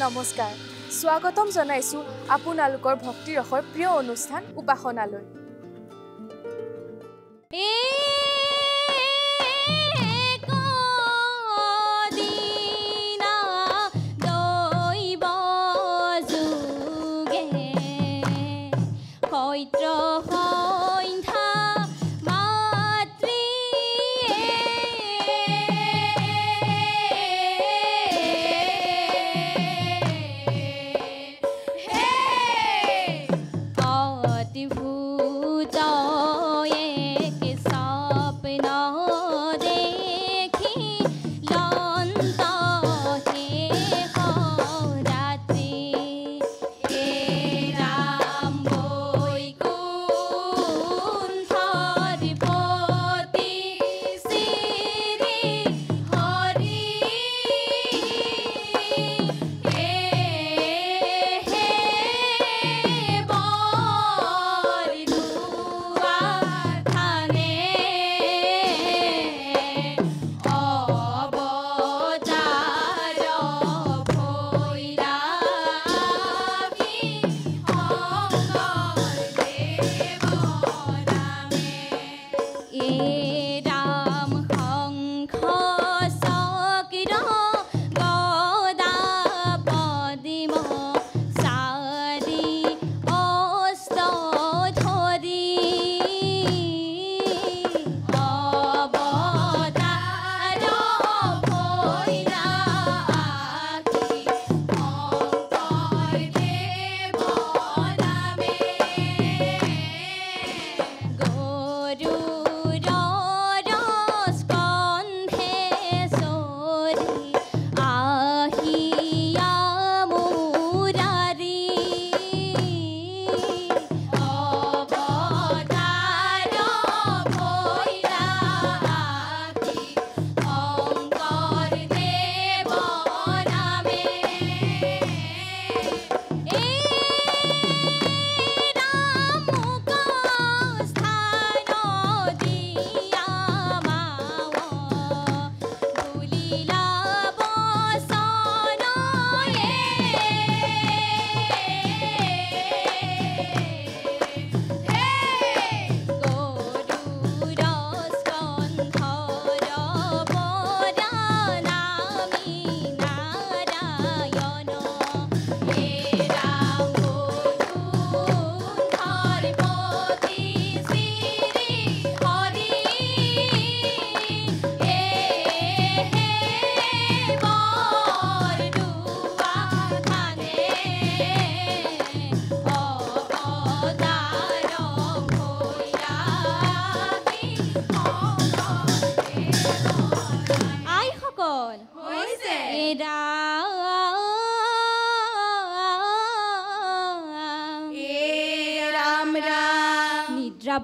নমস্কাৰ স্বাগতম জনাইছো আপোনালোকৰ ভক্তি ৰসৰ প্ৰিয় অনুষ্ঠান উপাসনালৈ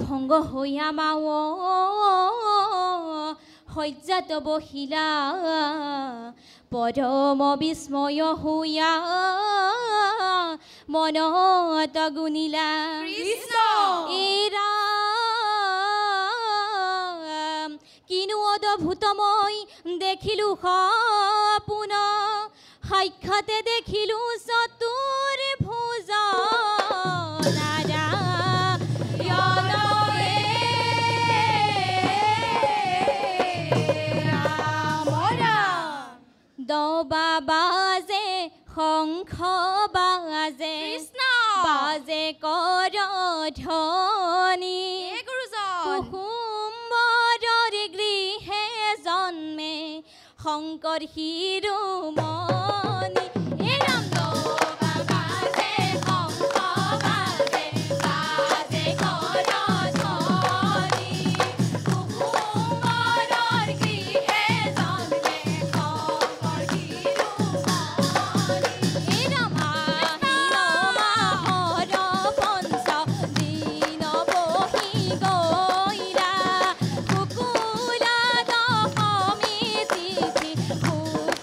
ভঙ্গ হইয়া মাও সজ্জাত বহিলা পৰম বিস্ময় হইয়া মনত গুনিলা কৃষ্ণ এৰাম কিনো অদ্ভুতময় দেখিলো সপোন সাক্ষাতে দেখিলো চতুৰ ভুজ দবা বাজে শংখ বাজে বাজে কৰ ধ্বনি কুসুম্বৰৰ গৃহে জন্মে শংকৰ শিৰোমণি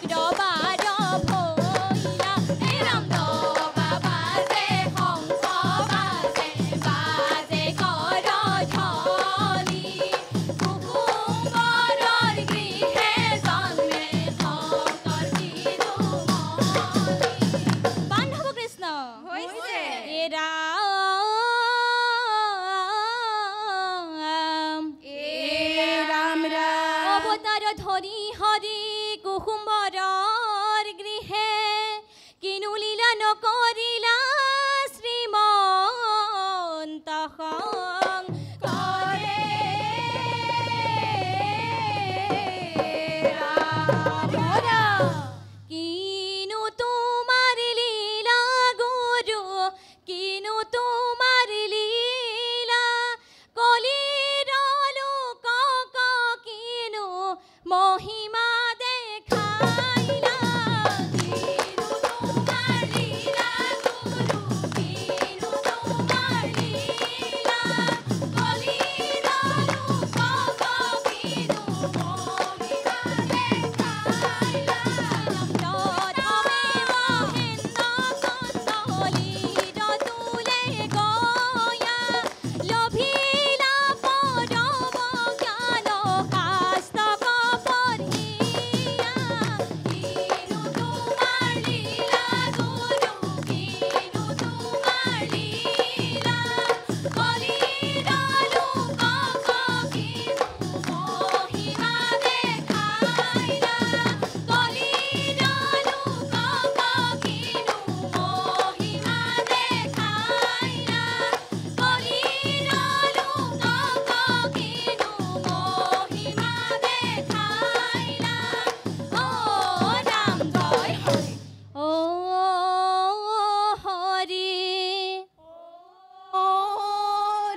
শুক্ৰবাৰ অৱতাৰ ধৰি হৰি কুসুম্বৰৰ গৃহে কিনো লীলা নকৰিলা শ্ৰীমন্ত শংকৰে কিনো তোমাৰ লীলা গুৰু কিনো তোমাৰ লীলা কলিৰ লোকক কিনো মহিমা দেখাইলা কিনো তোমাৰ লীলা গুৰু কিনো তোমাৰ লীলা কলিৰ লোকক কিনো মহিমা দেখাইলা তথমে মহেন্দ্ৰ কন্দলিৰ তুলে গয়া লভিলা পৰম জ্ঞান শাস্ত্ৰক পঢ়িয়া কিনো তোমাৰ লীলা গুৰু কিনো তোমাৰ লীলা কলিৰ লোকক কিনো মহিমা দেখাইলা কলিৰ লোকক কিনো মহিমা দেখাইলা কলিৰ লোকক কিনো মহিমা দেখাইলা ও ৰাম জয় হৰি ও হৰি ও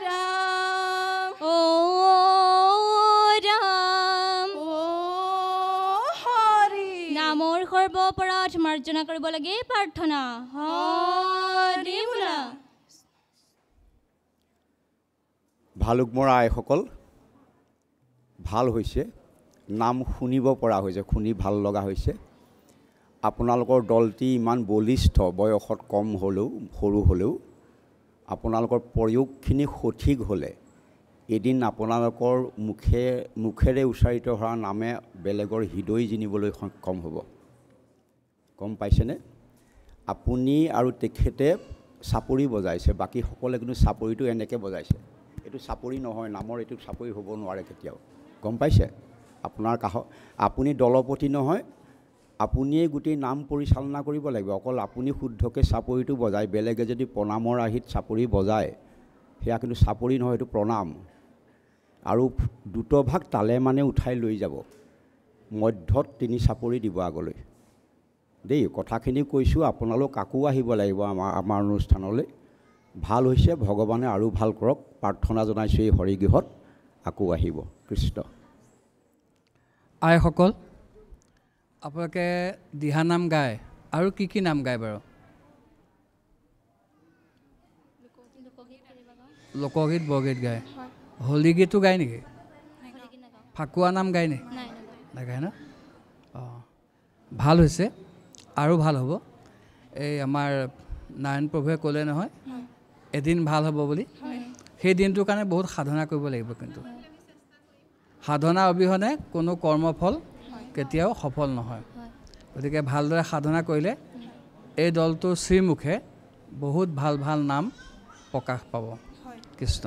ৰাম ও ৰাম ও হৰি নামৰ সৰ্বপৰাধ মাৰ্জনা কৰিব লাগে প্ৰাৰ্থনা হৰি বোলা ভালুকমৰ আইসকল ভাল হৈছে নাম শুনিব পৰা হৈছে শুনি ভাল লগা হৈছে আপোনালোকৰ দলটি ইমান বলিষ্ঠ বয়সত কম হ'লেও সৰু হ'লেও আপোনালোকৰ প্ৰয়োগখিনি সঠিক হ'লে এদিন আপোনালোকৰ মুখেৰে উচ্চাৰিত হোৱা নামে বেলেগৰ হৃদয় জিনিবলৈ সক্ষম হ'ব গম পাইছেনে আপুনি আৰু তেখেতে চাপৰি বজাইছে বাকীসকলে কিন্তু চাপৰিটো এনেকৈ বজাইছে এইটো চাপৰি নহয় নামৰ এইটো চাপৰি হ'ব নোৱাৰে কেতিয়াও গম পাইছে আপোনাৰ আপুনি দলপতি নহয় আপুনিয়ে গোটেই নাম পৰিচালনা কৰিব লাগিব অকল আপুনি শুদ্ধকৈ চাপৰিটো বজায় বেলেগে যদি প্ৰণামৰ আহিত চাপৰি বজায় সেয়া কিন্তু চাপৰি নহয় এইটো প্ৰণাম আৰু দুটভাগ তালে মানে উঠাই লৈ যাব মধ্যত তিনি চাপৰি দিব আগলৈ দেই কথাখিনি কৈছোঁ আপোনালোক আকৌ আহিব লাগিব আমাৰ অনুষ্ঠানলৈ ভাল হৈছে ভগৱানে আৰু ভাল কৰক প্ৰাৰ্থনা জনাইছোঁ এই হৰিগৃহত আকৌ আহিব কৃষ্ণ আইসকল আপোনালোকে দিহানাম গায় আৰু কি নাম গায় বাৰু লোকগীত বৰগীত গায় হোলী গীতো গায় নেকি ফাকুৱা নাম গায় নেকি নাগায় ন অঁ ভাল হৈছে আৰু ভাল হ'ব এই আমাৰ নাৰায়ণ প্ৰভুৱে ক'লে নহয় এদিন ভাল হ'ব বুলি সেই দিনটোৰ কাৰণে বহুত সাধনা কৰিব লাগিব কিন্তু সাধনা অবিহনে কোনো কৰ্মফল কেতিয়াও সফল নহয় গতিকে ভালদৰে সাধনা কৰিলে এই দলটোৰ শ্ৰীমুখে বহুত ভাল ভাল নাম প্ৰকাশ পাব কৃষ্ণ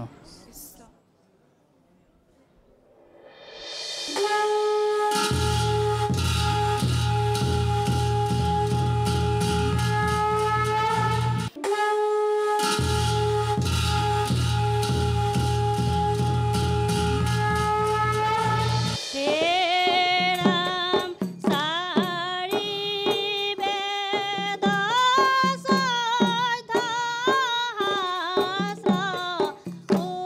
Oh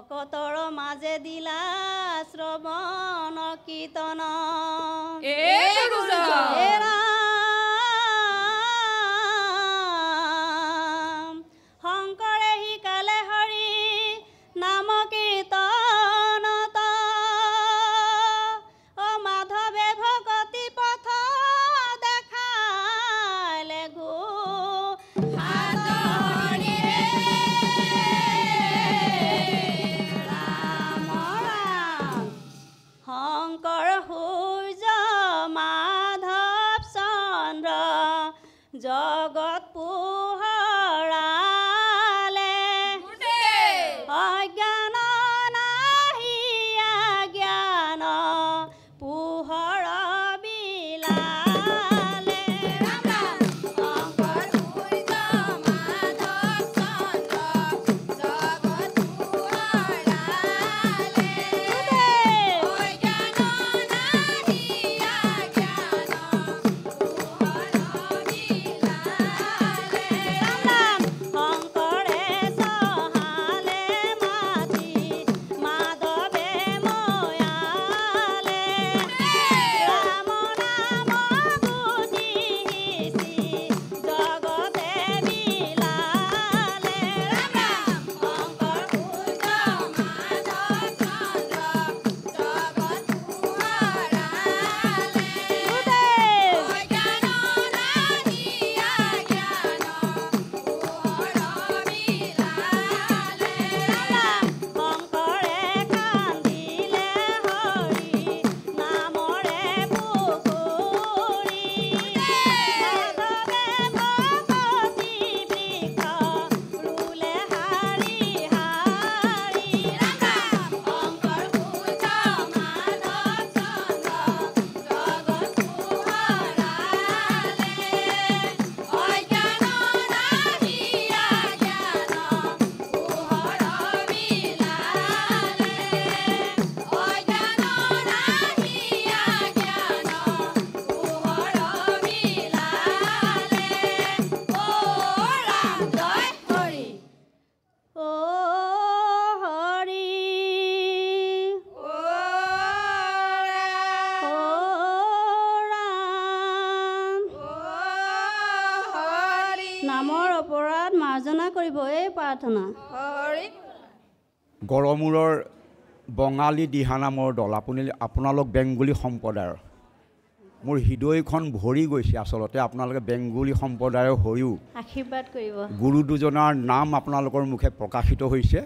ভকতৰ মাজে দিলা শ্ৰৱণ কীৰ্তন শংকৰে শিকালে হৰি নাম কীৰ্তনত মাধৱে ভকতি পথ দেখালে শংকৰ সূৰ্য মাধৱ চন্দ্ৰ জগত পোহৰালে অজ্ঞান নাহিয়া জ্ঞান পোহৰ বিলালে শংকৰ সূৰ্য মাধৱ চন্দ্ৰ জগত পোহৰালে অজ্ঞান নাহিয়া জ্ঞান পোহৰ শংকৰে চহালে মাতি মাধৱে ময়ালে ৰাম নাম গুটি সিঁচি জগতে বিলালে শংকৰ সূৰ্য মাধৱ চন্দ্ৰ জগত পোহৰালে অজ্ঞান নাহিয়া জ্ঞান শংকৰে কান্দিলে হৰি নামৰে পুখুৰী মাধৱে ভকতি বৃক্ষ ৰুলে শাৰী শাৰী শংকৰ সূৰ্য মাধৱ চন্দ্ৰ জগত পোহৰালে অজ্ঞান নাহিয়া জ্ঞান পোহৰ বিলালে অজ্ঞান নাহিয়া জ্ঞান পোহৰ বিলালে ও ৰাম জয় হৰি ও হৰি নামৰ অপৰাধ মাৰ্জনা কৰিব এই প্ৰাৰ্থনা গড়মূৰৰ বঙালী দিহা নামৰ দল আপোনালোক বেংগলী সম্প্ৰদায়ৰ মোৰ হৃদয়খন ভৰি গৈছে আচলতে আপোনালোকে বেংগলী সম্প্ৰদায়ৰ হৈও আশীৰ্বাদ কৰিব গুৰু দুজনাৰ নাম আপোনালোকৰ মুখে প্ৰকাশিত হৈছে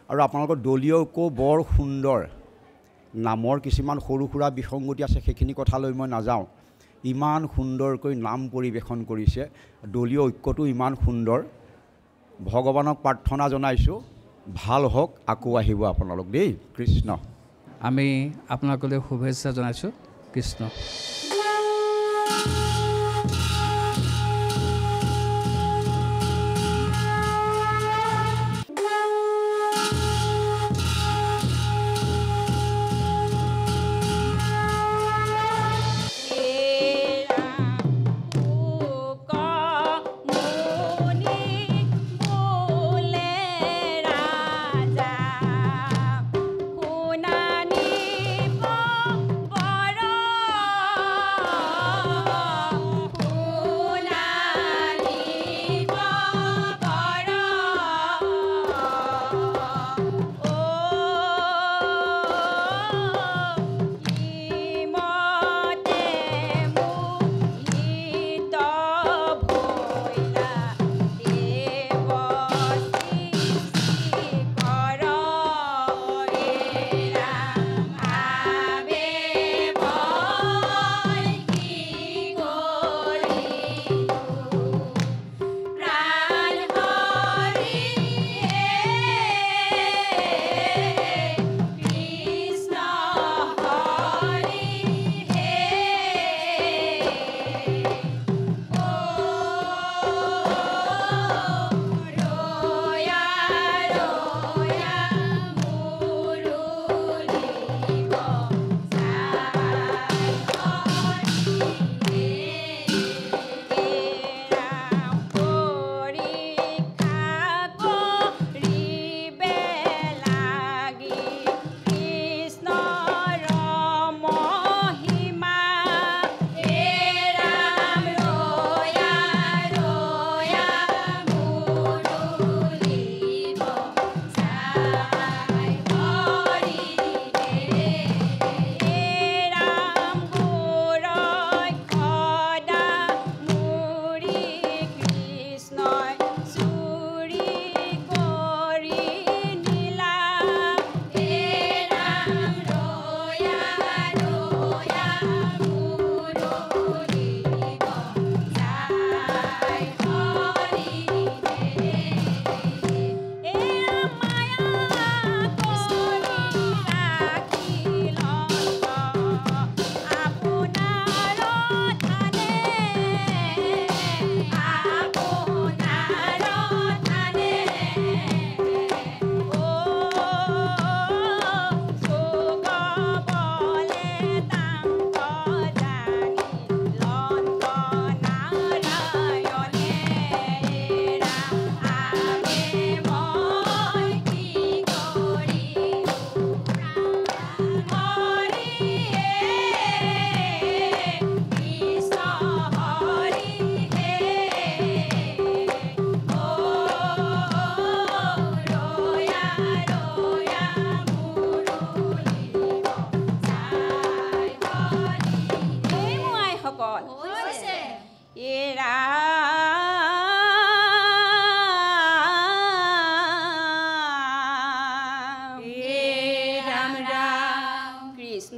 আৰু আপোনালোকৰ দলীয়কো বৰ সুন্দৰ নামৰ কিছুমান সৰু সুৰা বিসংগতি আছে সেইখিনি কথালৈ মই নাযাওঁ ইমান সুন্দৰকৈ নাম পৰিৱেশন কৰিছে দলীয় ঐক্যটো ইমান সুন্দৰ ভগৱানক প্ৰাৰ্থনা জনাইছোঁ ভাল হওক আকৌ আহিব আপোনালোক দেই কৃষ্ণ আমি আপোনালোকলৈ শুভেচ্ছা জনাইছোঁ কৃষ্ণ শুনানি বৰ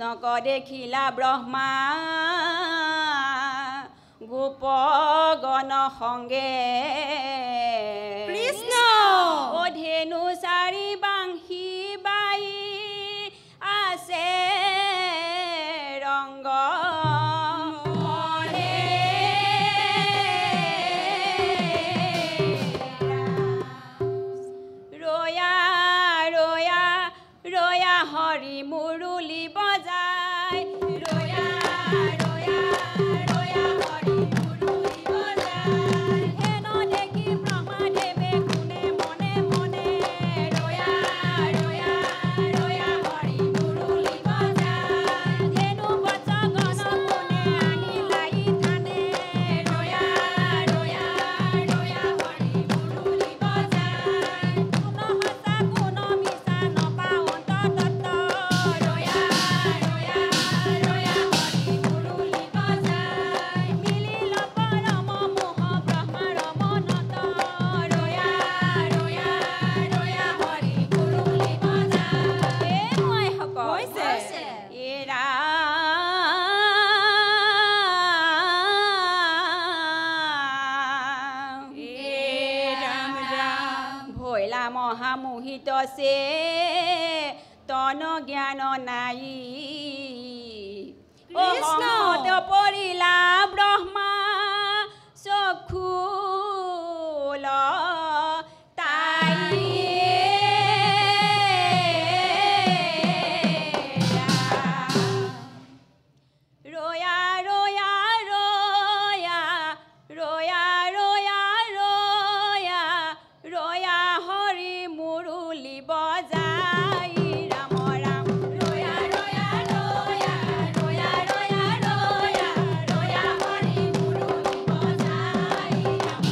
কৃষ্ণক দেখিলা ব্ৰহ্মা গোপগণ সংগে কৃষ্ণ অধেনু চাৰি বাংশী বাই আছে ৰংগ ৰয়া ৰয়া ৰয়া হৰি মুৰুলি বজাই ৰয়া ৰয়া ৰয়া হৰি মুৰুলি বজাই হেন দেখি ব্ৰহ্মাদেৱে কোনে মনে মনে ৰয়া ৰয়া ৰয়া হৰি মুৰুলি বজাই ধেনু বচগণ কোনে আনি লাই থানে ৰয়া ৰয়া ৰয়া হৰি মুৰুলি বজাই কোন সঁচা কোন মিছা নপাওঁ তত্ত্ব ৰয়া ৰয়া ৰয়া হৰি মুৰুলি বজাই মিলিল পৰম মোহ ব্ৰহ্মাৰ মনত ৰয়া ৰয়া ৰয়া হৰি মুৰুলি বজাই মই সকল ৰাম ভৈলা মহামোহিত সে তন জ্ঞান নাই অহংত পৰিলা ব্ৰহ্মা চক্ষুল তাই ৰয়া ৰয়া ৰয়া ৰয়া ৰয়া ৰয়া ৰয়া হৰি মুৰুলি বজাই ৰাম ৰাম ৰয়া ৰয়া ৰয়া ৰয়া ৰয়া ৰয়া ৰয়া হৰি মুৰুলি বজাই ৰাম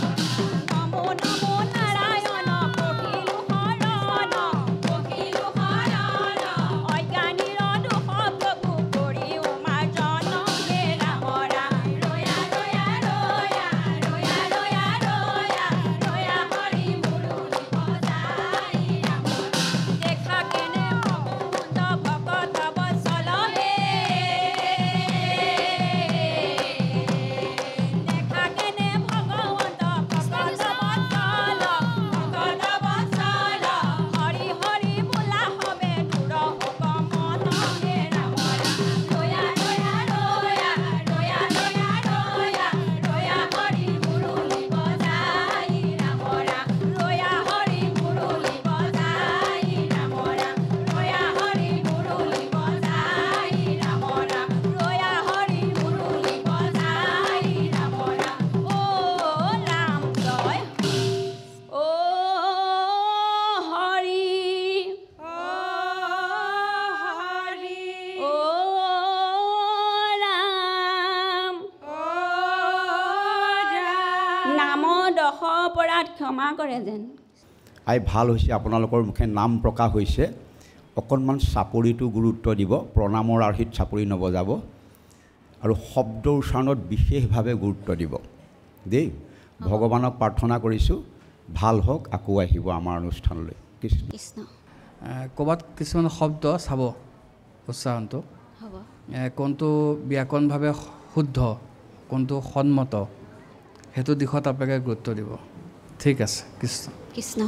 নমো নমো নাৰায়ণ পখিলো শৰণ অজ্ঞানীৰ দুখ প্ৰভু কৰি উমাৰ্জন হে ৰাম ৰাম ৰয়া ৰয়া ৰয়া ৰয়া ৰয়া ৰয়া ৰয়া হৰি মুৰুলি বজাই ৰাম দেখা কেনে মুকুন্দ ভকত বৎসল হে দেখা কেনে ভগৱন্ত ভকত বৎসল হৰি হৰি বোলা হবে দূৰ শোক মন হে ৰাম ৰয়া ৰয়া ৰয়া ৰয়া ৰয়া ৰয়া ৰয়া হৰি মুৰুলি বজাই ৰাম ৰয়া হৰি মুৰুলি বজাই ৰাম ৰয়া হৰি মুৰুলি বজাই ৰাম ৰয়া হৰি মুৰুলি বজাই ৰাম ও ৰাম জয় ও হৰি ও ৰাম নাম দশ অপৰাধ ক্ষমা কৰে যেন আই ভাল হৈছে আপোনালোকৰ মুখে নাম প্ৰকাশ হৈছে অকণমান চাপৰিটো গুৰুত্ব দিব প্ৰণামৰ আৰ্হিত চাপৰি নবজাব আৰু শব্দ উচ্চাৰণত বিশেষভাৱে গুৰুত্ব দিব দেই ভগৱানক প্ৰাৰ্থনা কৰিছোঁ ভাল হওক আকৌ আহিব আমাৰ অনুষ্ঠানলৈ কৃষ্ণ কৃষ্ণ ক'ৰবাত কিছুমান শব্দ চাব উচ্চাৰণটো হ'ব কোনটো ব্যাকৰণভাৱে শুদ্ধ কোনটো সন্মত সেইটো দিশত আপোনালোকে গুৰুত্ব দিব ঠিক আছে কৃষ্ণ কৃষ্ণ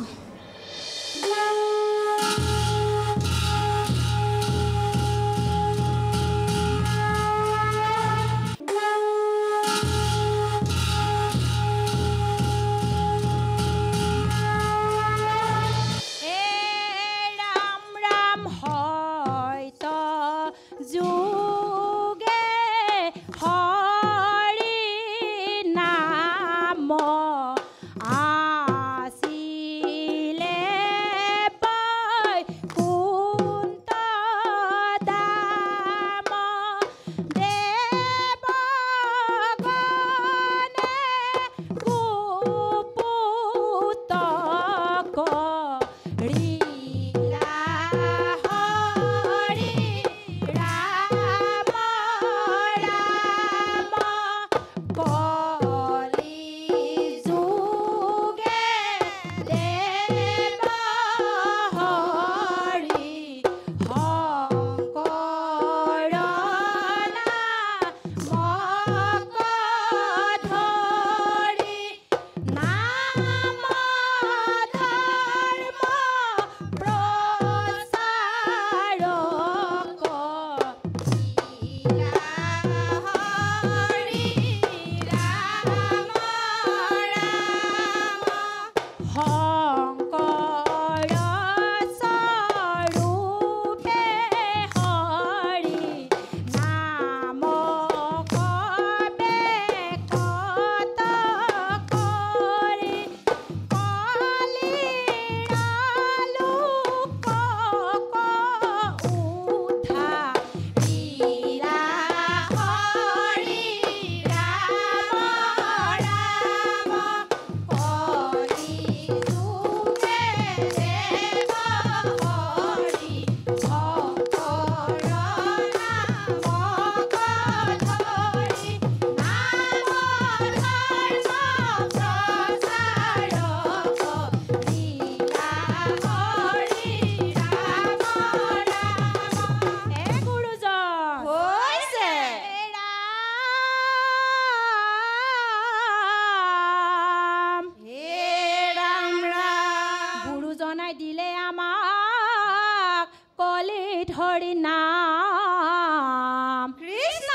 হে ৰাম ৰাম হয়ত যোগে হৰি নাম আসি হৰি নাম কৃষ্ণ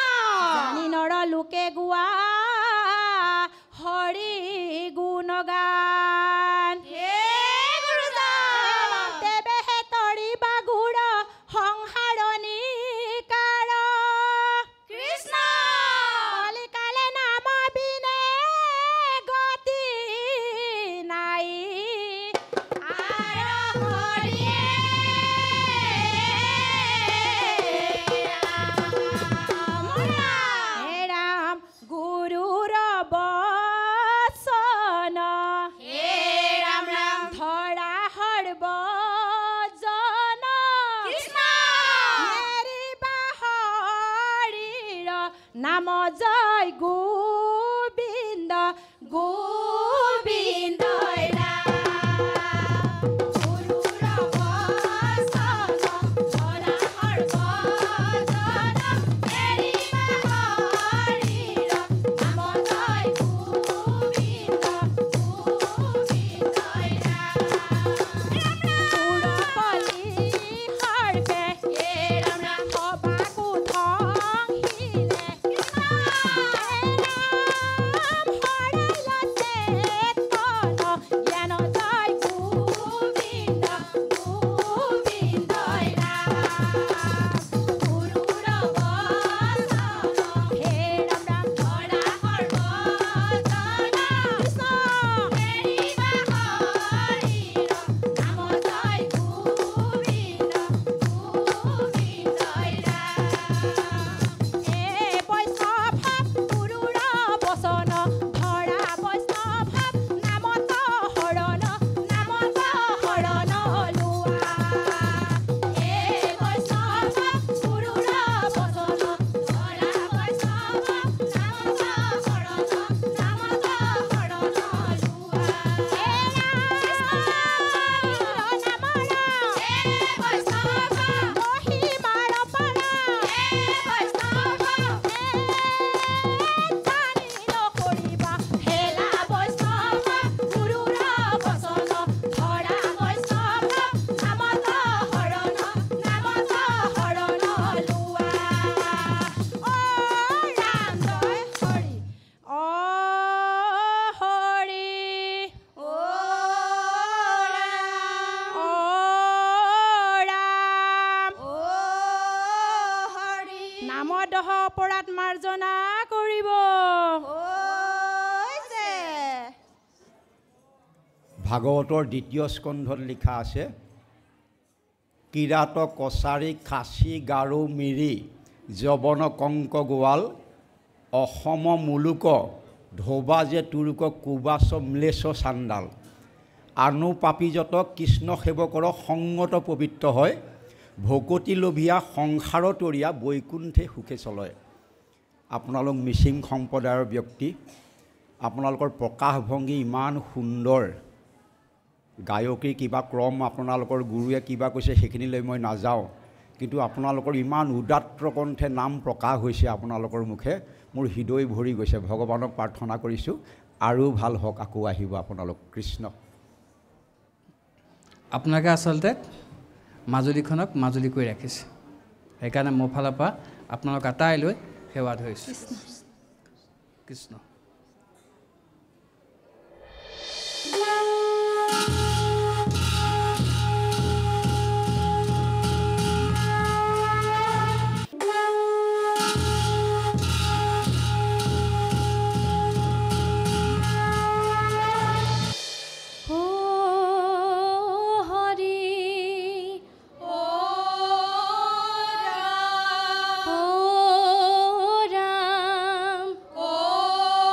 জানি নৰ লোকে গোৱা হৰি গুণগান হে গুৰুজন দেৱেহে তৰিবা গুৰ সংসাৰণী কাৰ কৃষ্ণ কলিকালে নাম বিনে গতি নাই আৰু হৰিয়ে হে ৰাম গুৰুৰ বচন হে ৰাম ৰাম ধৰা সৰ্বজন কৃষ্ণ নেৰিবা হৰিৰ নাম জয় গোবিন্দ গোবিন্দ নামদহ অপৰাধ মাৰ্জনা কৰিব ভাগৱতৰ দ্বিতীয় স্কন্ধত লিখা আছে কিৰাত কছাৰী খাচী গাৰো মিৰি যৱন কংক গোৱাল অসম মুলুক ধোবা যে তুৰুক কুবাচ ম্লেছ চাণ্ডাল আনু পাপীজত কৃষ্ণ সেৱকৰ সংগত পবিত্ৰ হয় ভকতি লোভিয়া সংসাৰ তৰীয়া বৈকুণ্ঠে সুখে চলয় আপোনালোক মিচিং সম্প্ৰদায়ৰ ব্যক্তি আপোনালোকৰ প্ৰকাশভংগী ইমান সুন্দৰ গায়কীৰ কিবা ক্ৰম আপোনালোকৰ গুৰুৱে কিবা কৈছে সেইখিনিলৈ মই নাযাওঁ কিন্তু আপোনালোকৰ ইমান উদাত্ত কণ্ঠে নাম প্ৰকাশ হৈছে আপোনালোকৰ মুখে মোৰ হৃদয় ভৰি গৈছে ভগৱানক প্ৰাৰ্থনা কৰিছোঁ আৰু ভাল হওক আকৌ আহিব আপোনালোক কৃষ্ণ আপোনালোকে আচলতে মাজুলীখনক মাজুলী কৰি ৰাখিছে সেইকাৰণে মোৰ ফালৰ পৰা আপোনালোক আটাইলৈ সেৱা ধৰিছোঁ কৃষ্ণ Oh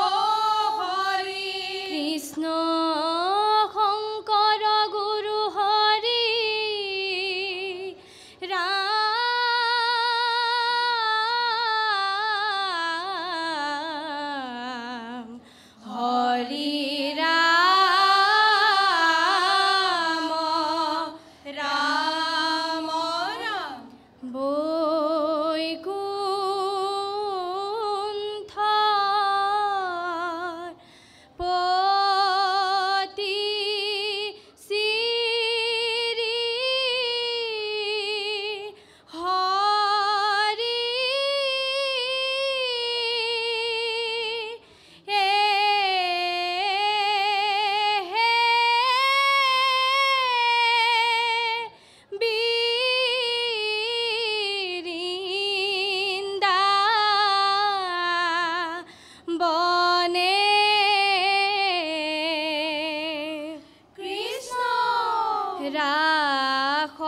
ৰাস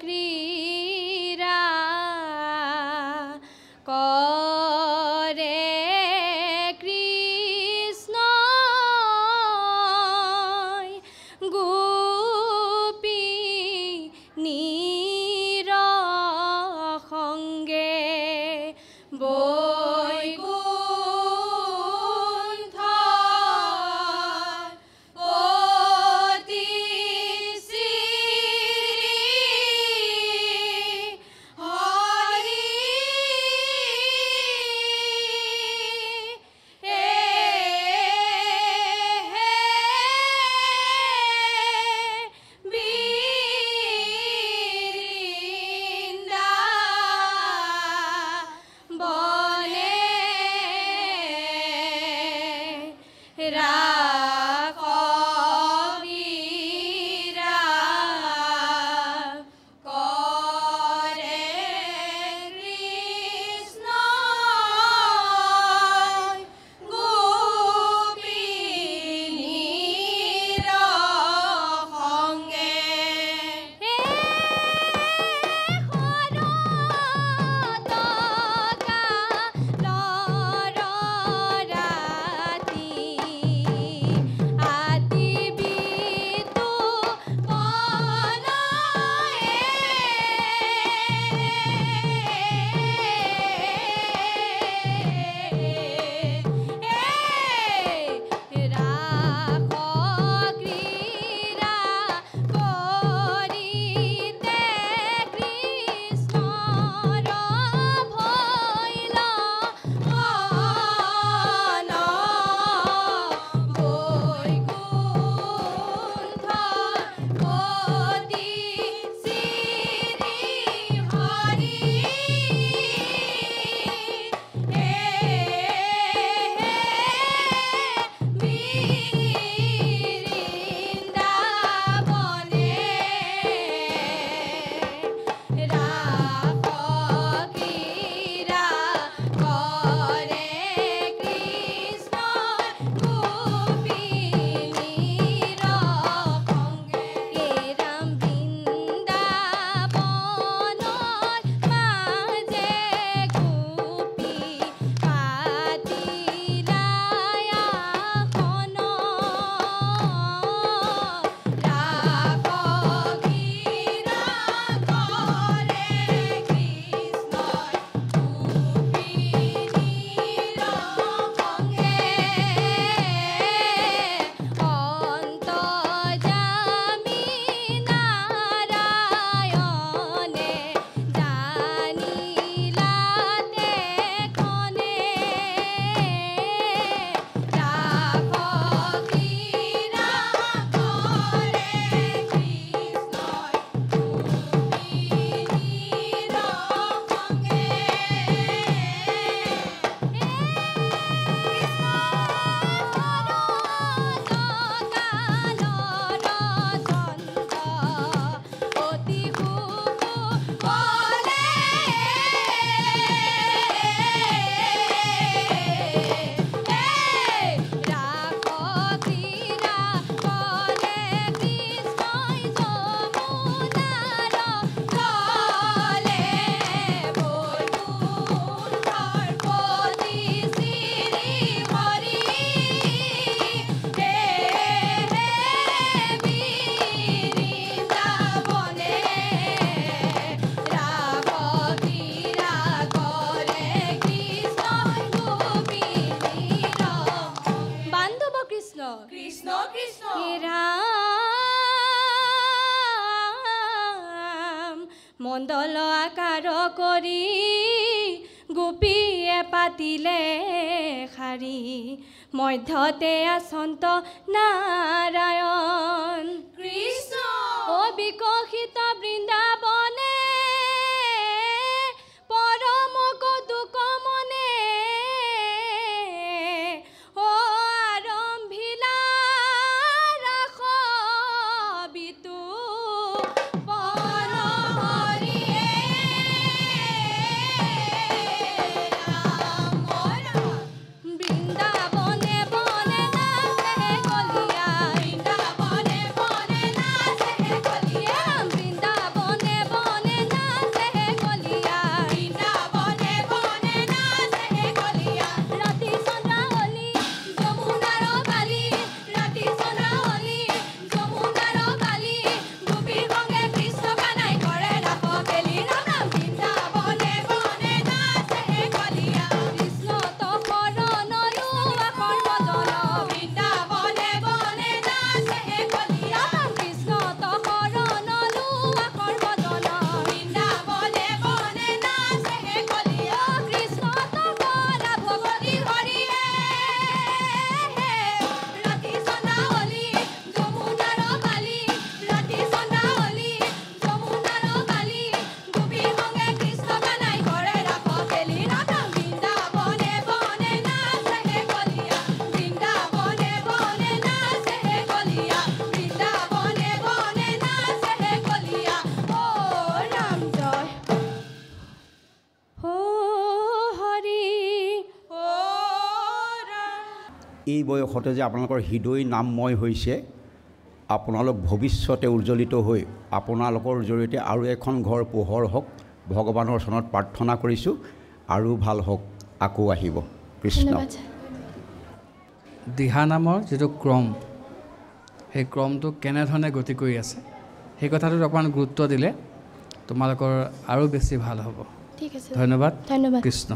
ক্ৰীড়া কৰে কৃষ্ণ গোপিনীৰ সংগে মণ্ডল আকাৰ কৰি গোপীয়ে পাতিলে শাৰী মধ্যতে আসন্ত নাৰায়ণ কৃষ্ণ অবিকশিত বৃন্দাবনে পৰম কৌতুক মনে আৰম্ভিলা ৰাস বিতু বৃন্দাবনে বনে নাচে কলিয়া বৃন্দাবনে বনে নাচে কলিয়া এই বয়সতে যে আপোনালোকৰ হৃদয় নামময় হৈছে, আপোনালোক ভৱিষ্যতে উজ্জ্বলিত হৈ আপোনালোকৰ জৰিয়তে আৰু এখন ঘৰ পোহৰ হওক, ভগৱানৰ চৰণত প্ৰাৰ্থনা কৰিছোঁ। আৰু ভাল হওক, আকৌ আহিব। কৃষ্ণ। দিহা নামৰ যিটো ক্ৰম, সেই ক্ৰমটো কেনেধৰণে গতি কৰি আছে সেই কথাটোত অকণমান গুৰুত্ব দিলে তোমালোকৰ আৰু বেছি ভাল হ'ব। ঠিক আছে, ধন্যবাদ। ধন্যবাদ। কৃষ্ণ।